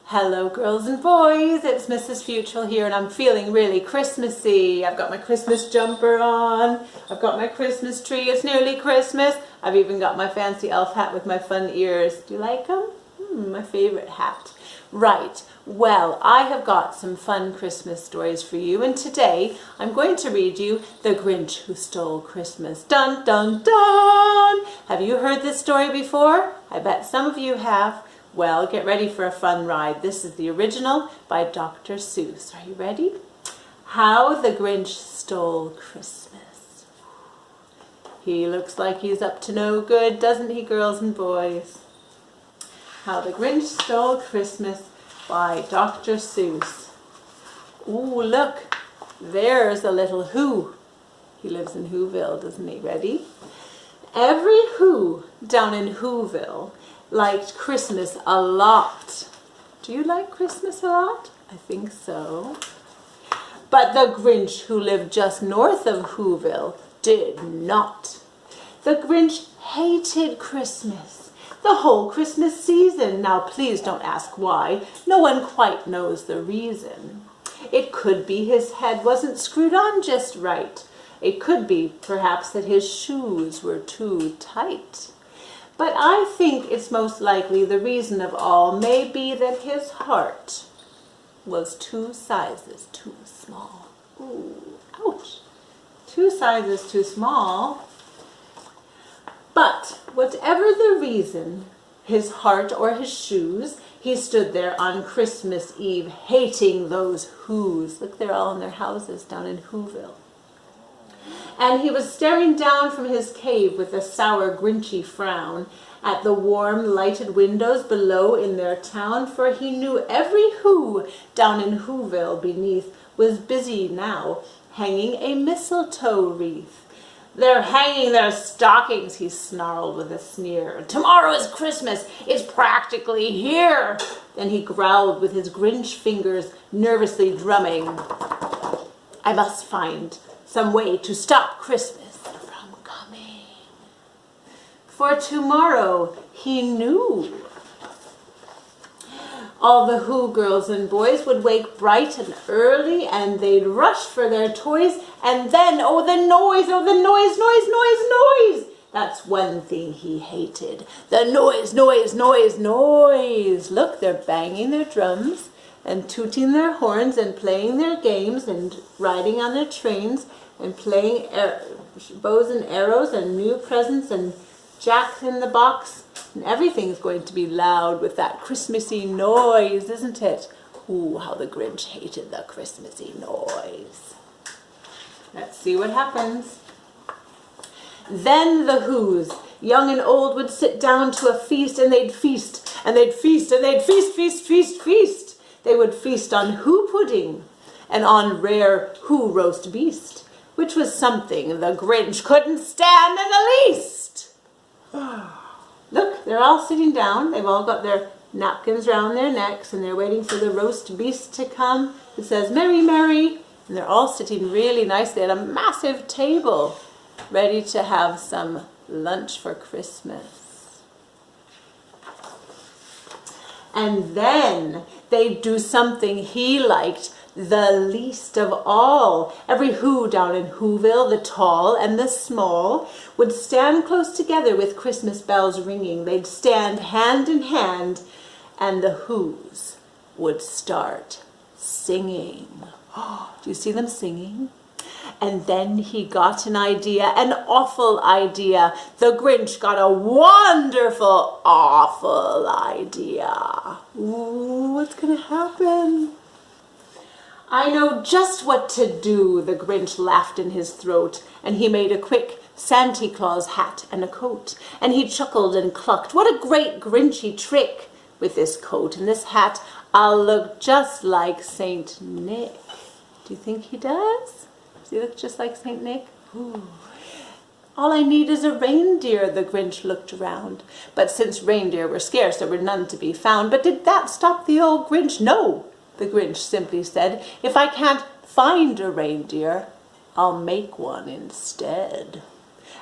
Hello girls and boys, it's Mrs. Fewtrell here and I'm feeling really Christmassy. I've got my Christmas jumper on, I've got my Christmas tree, it's nearly Christmas. I've even got my fancy elf hat with my fun ears. Do you like them? My favorite hat. Right, well, I have got some fun Christmas stories for you, and today I'm going to read you The Grinch Who Stole Christmas. Dun dun dun! Have you heard this story before? I bet some of you have. Well, get ready for a fun ride. This is the original by Dr. Seuss. Are you ready? How the Grinch Stole Christmas. He looks like he's up to no good, doesn't he, girls and boys? How the Grinch Stole Christmas by Dr. Seuss. Ooh, look, there's a little Who. He lives in Whoville, doesn't he? Ready? Every Who down in Whoville liked Christmas a lot. Do you like Christmas a lot? I think so. But the Grinch, who lived just north of Whoville, did not. The Grinch hated Christmas, the whole Christmas season. Now please don't ask why. No one quite knows the reason. It could be his head wasn't screwed on just right. It could be perhaps that his shoes were too tight. But I think it's most likely the reason of all may be that his heart was 2 sizes too small. Ooh, ouch. 2 sizes too small. But whatever the reason, his heart or his shoes, he stood there on Christmas Eve hating those Whos. Look, they're all in their houses down in Whoville. And he was staring down from his cave with a sour, grinchy frown at the warm, lighted windows below in their town, for he knew every Who down in Whoville beneath was busy now hanging a mistletoe wreath. They're hanging their stockings, he snarled with a sneer. Tomorrow is Christmas, it's practically here. Then he growled with his Grinch fingers nervously drumming. I must find some way to stop Christmas from coming. For tomorrow, he knew. All the Who girls and boys would wake bright and early, and they'd rush for their toys, and then, oh the noise, noise. That's one thing he hated. The noise. Look, they're banging their drums, and tooting their horns, and playing their games, and riding on their trains, and playing bows and arrows, and new presents, and Jack in the Box, and everything's going to be loud with that Christmassy noise, isn't it? Ooh, how the Grinch hated the Christmassy noise. Let's see what happens. Then the Whos, young and old, would sit down to a feast, and they'd feast, and they'd feast, and they'd feast. They would feast on Who pudding, and on rare Who roast beast, which was something the Grinch couldn't stand in the least. Look, they're all sitting down. They've all got their napkins round their necks, and they're waiting for the roast beast to come. It says, Merry, Merry. And they're all sitting really nicely at a massive table, ready to have some lunch for Christmas. And then they'd do something he liked the least of all. Every Who down in Whoville, the tall and the small, would stand close together with Christmas bells ringing. They'd stand hand in hand, and the Whos would start singing. Do you see them singing? And then he got an idea, an awful idea. The Grinch got a wonderful, awful idea. Ooh, what's going to happen? I know just what to do, the Grinch laughed in his throat, and he made a quick Santa Claus hat and a coat, and he chuckled and clucked. What a great Grinchy trick! With this coat and this hat, I'll look just like Saint Nick. Do you think he does? Does he look just like Saint Nick? Ooh. All I need is a reindeer, the Grinch looked around. But since reindeer were scarce, there were none to be found. But did that stop the old Grinch? No, the Grinch simply said. If I can't find a reindeer, I'll make one instead.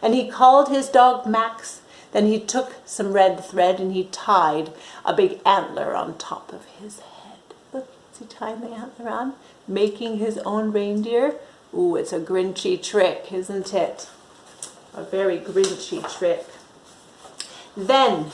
And he called his dog Max, Then he took some red thread and he tied a big antler on top of his head. Look, is he tying the antler on? Making his own reindeer? Ooh, it's a Grinchy trick, isn't it? A very Grinchy trick. Then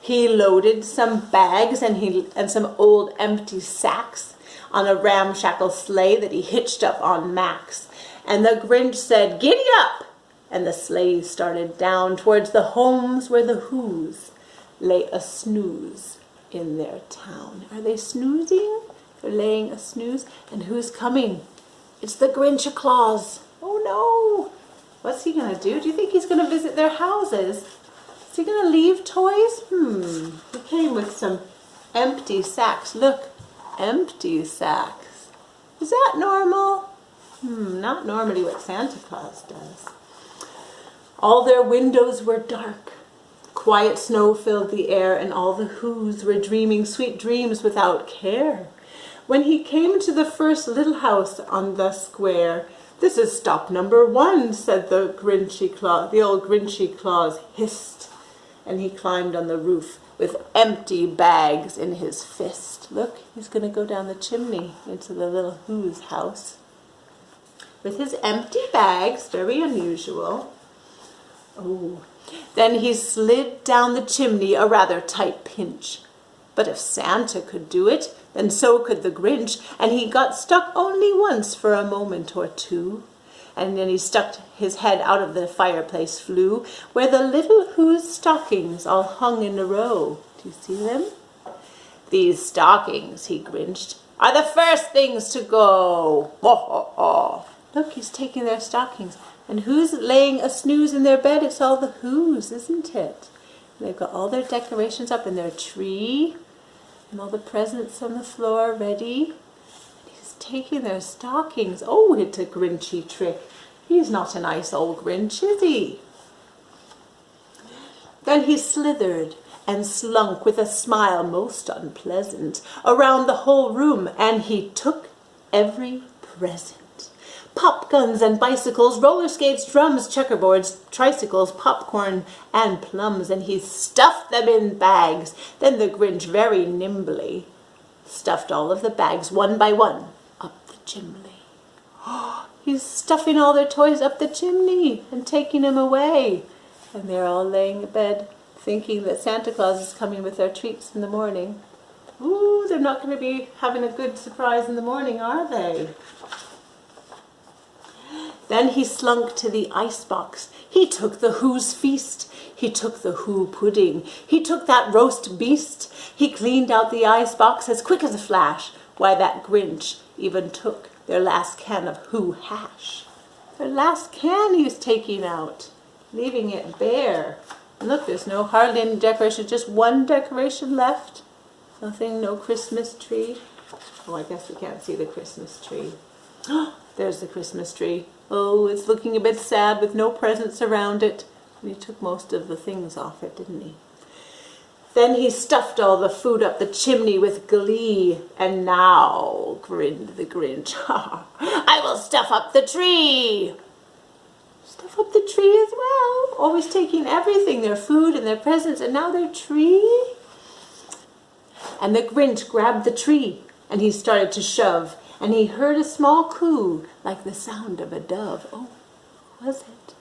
he loaded some bags and some old empty sacks on a ramshackle sleigh that he hitched up on Max. And the Grinch said, "Giddy up!" And the sleigh started down towards the homes where the Who's lay a snooze in their town. Are they snoozing? They're laying a snooze. And who's coming? It's the Grinch-a-Claus. Oh no! What's he gonna do? Do you think he's gonna visit their houses? Is he gonna leave toys? He came with some empty sacks. Look, empty sacks. Is that normal? Not normally what Santa Claus does. All their windows were dark. Quiet snow filled the air, and all the Who's were dreaming sweet dreams without care. When he came to the first little house on the square, "This is stop number 1, said the old Grinchy Claus hissed, and he climbed on the roof with empty bags in his fist. Look, he's going to go down the chimney into the little Who's house with his empty bags, very unusual. Oh, then he slid down the chimney, a rather tight pinch. But if Santa could do it, then so could the Grinch, and he got stuck only once for a moment or two. And then he stuck his head out of the fireplace flue, where the little Who's stockings all hung in a row. Do you see them? "These stockings," he grinched, "are the first things to go. Ho, ho, ho." Look, he's taking their stockings. And who's laying a snooze in their bed? It's all the Who's, isn't it? They've got all their decorations up in their tree, and all the presents on the floor ready. He's taking their stockings. Oh, it's a Grinchy trick. He's not a nice old Grinch, is he? Then he slithered and slunk with a smile most unpleasant around the whole room, and he took every present. Pop guns and bicycles, roller skates, drums, checkerboards, tricycles, popcorn, and plums, and he stuffed them in bags. Then the Grinch very nimbly stuffed all of the bags one by one up the chimney. He's stuffing all their toys up the chimney and taking them away. And they're all laying in bed thinking that Santa Claus is coming with their treats in the morning. Ooh, they're not going to be having a good surprise in the morning, are they? Then he slunk to the icebox. He took the Who's feast. He took the Who pudding. He took that roast beast. He cleaned out the icebox as quick as a flash. Why, that Grinch even took their last can of Who hash. Their last can he was taking out, leaving it bare. And look, there's hardly any decoration, just one decoration left. Nothing, no Christmas tree. Oh, I guess we can't see the Christmas tree. There's the Christmas tree. Oh, it's looking a bit sad with no presents around it. And he took most of the things off it, didn't he? Then he stuffed all the food up the chimney with glee. And now, grinned the Grinch, I will stuff up the tree. Stuff up the tree as well. Always taking everything, their food and their presents, and now their tree. And the Grinch grabbed the tree, and he started to shove. And he heard a small coo, like the sound of a dove. Oh, was it?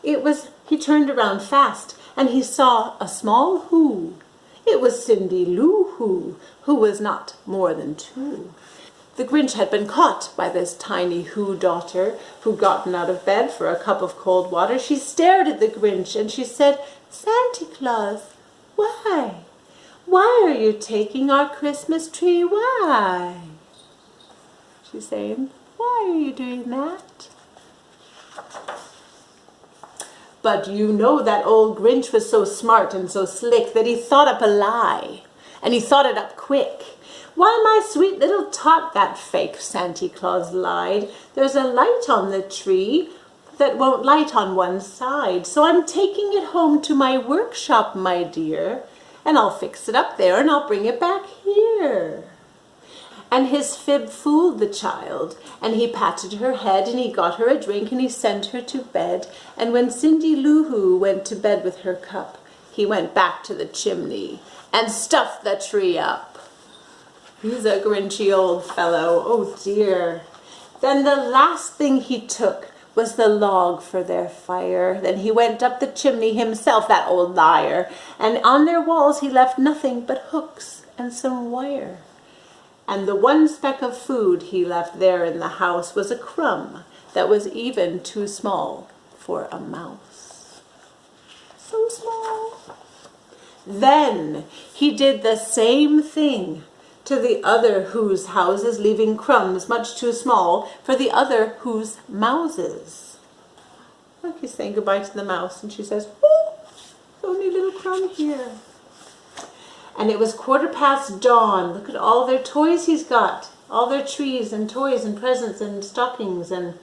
It was, he turned around fast, and he saw a small Who. It was Cindy Lou Who was not more than 2. The Grinch had been caught by this tiny Who daughter, who'd gotten out of bed for a cup of cold water. She stared at the Grinch, and she said, Santa Claus, why? Why are you taking our Christmas tree? Why? She's saying, why are you doing that? But you know that old Grinch was so smart and so slick that he thought up a lie. And he thought it up quick. Why, my sweet little tot, that fake Santa Claus lied. There's a light on the tree that won't light on one side. So I'm taking it home to my workshop, my dear. And I'll fix it up there and I'll bring it back here. And his fib fooled the child, and he patted her head, and he got her a drink, and he sent her to bed. And when Cindy Lou Who went to bed with her cup, he went back to the chimney and stuffed the tree up. He's a grinchy old fellow, oh dear. Then the last thing he took was the log for their fire. Then he went up the chimney himself, that old liar, and on their walls he left nothing but hooks and some wire. And the one speck of food he left there in the house was a crumb that was even too small for a mouse. So small. Then he did the same thing to the other whose houses, leaving crumbs much too small for the other whose mouses. Look, he's saying goodbye to the mouse, and she says, oh, only a little crumb here. And it was 15:15 dawn. Look at all their toys he's got, all their trees and toys and presents and stockings and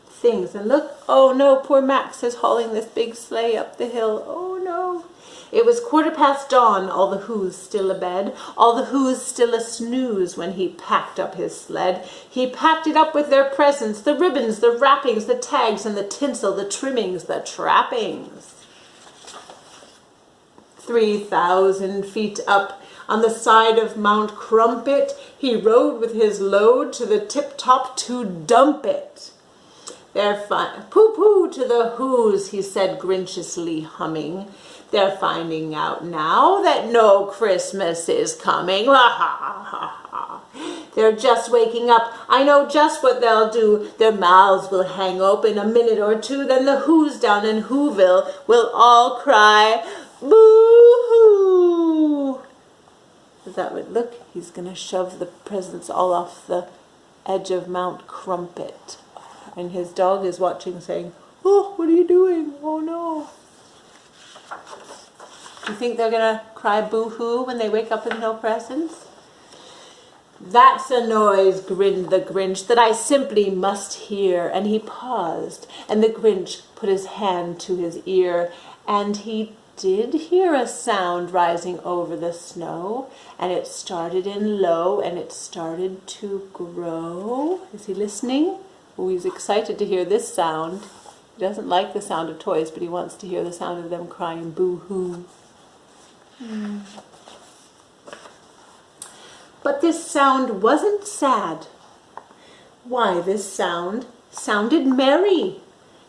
things. And look, oh no, poor Max is hauling this big sleigh up the hill. Oh no. It was 15:15 dawn, all the who's still abed, all the who's still a snooze when he packed up his sled. He packed it up with their presents, the ribbons, the wrappings, the tags, and the tinsel, the trimmings, the trappings. 3,000 feet up on the side of Mount Crumpet, he rode with his load to the tip-top to dump it. They're pooh-pooh to the who's, he said grinchiously humming. They're finding out now that no Christmas is coming. Ha ha ha ha. They're just waking up. I know just what they'll do. Their mouths will hang open a minute or two. Then the who's down in Whoville will all cry, boo-hoo. That would look, he's going to shove the presents all off the edge of Mount Crumpet. And his dog is watching, saying, oh, what are you doing? Oh no. Do you think they're going to cry boo-hoo when they wake up with no presents? That's a noise, grinned the Grinch, that I simply must hear. And he paused, and the Grinch put his hand to his ear, and he did hear a sound rising over the snow, and it started in low, and it started to grow. Is he listening? Oh, he's excited to hear this sound. He doesn't like the sound of toys, but he wants to hear the sound of them crying boo-hoo. But this sound wasn't sad. Why, this sound sounded merry.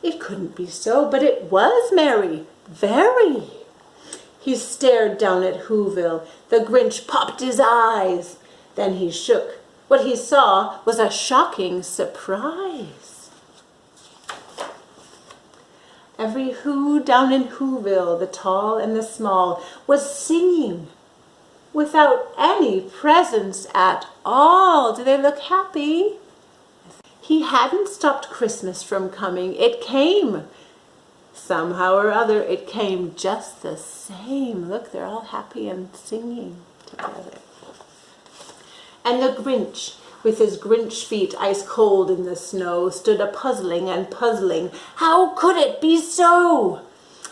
It couldn't be so, but it was merry. Very. He stared down at Whoville. The Grinch popped his eyes. Then he shook. What he saw was a shocking surprise. Every who down in Whoville, the tall and the small, was singing without any presents at all. Do they look happy? He hadn't stopped Christmas from coming. It came. Somehow or other, it came just the same. Look, they're all happy and singing together. And the Grinch, with his Grinch feet ice cold in the snow, stood a-puzzling and puzzling. How could it be so?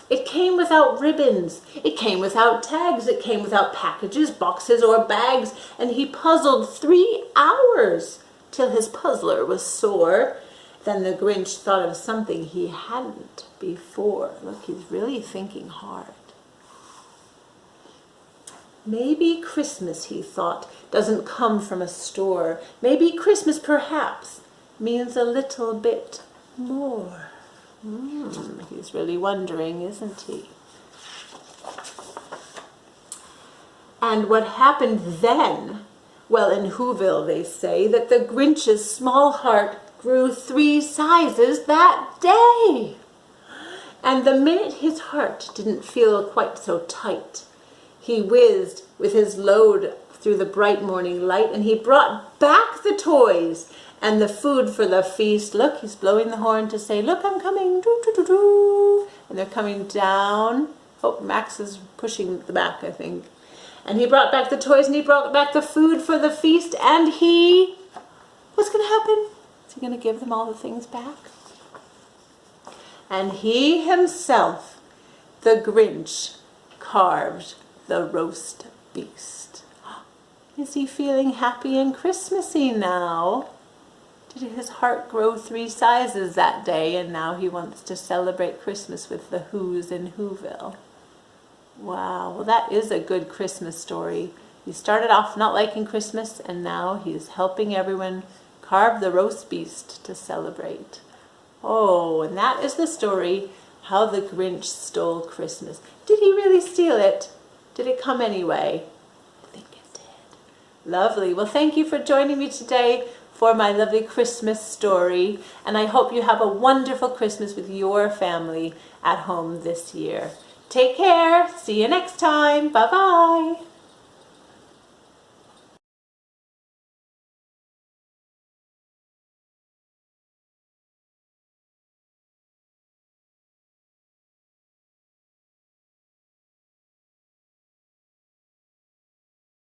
It came without ribbons. It came without tags. It came without packages, boxes, or bags. And he puzzled 3 hours till his puzzler was sore. Then the Grinch thought of something he hadn't before. Look, he's really thinking hard. Maybe Christmas, he thought, doesn't come from a store. Maybe Christmas, perhaps, means a little bit more. He's really wondering, isn't he? And what happened then? Well, in Whoville they say that the Grinch's small heart grew 3 sizes that day. And the minute his heart didn't feel quite so tight, he whizzed with his load through the bright morning light, and he brought back the toys and the food for the feast. Look, he's blowing the horn to say, look, I'm coming. Doo, doo, doo, doo. And they're coming down. Oh, Max is pushing the back, I think. And he brought back the toys, and he brought back the food for the feast, and he... What's going to happen? Is he going to give them all the things back? And he himself, the Grinch, carved the roast beast. Is he feeling happy and Christmassy now? Did his heart grow 3 sizes that day, and now he wants to celebrate Christmas with the Who's in Whoville? Wow, well that is a good Christmas story. He started off not liking Christmas and now he's helping everyone carve the roast beast to celebrate. Oh, and that is the story, How the Grinch Stole Christmas. Did he really steal it? Did it come anyway? I think it did. Lovely. Well, thank you for joining me today for my lovely Christmas story. And I hope you have a wonderful Christmas with your family at home this year. Take care. See you next time. Bye-bye.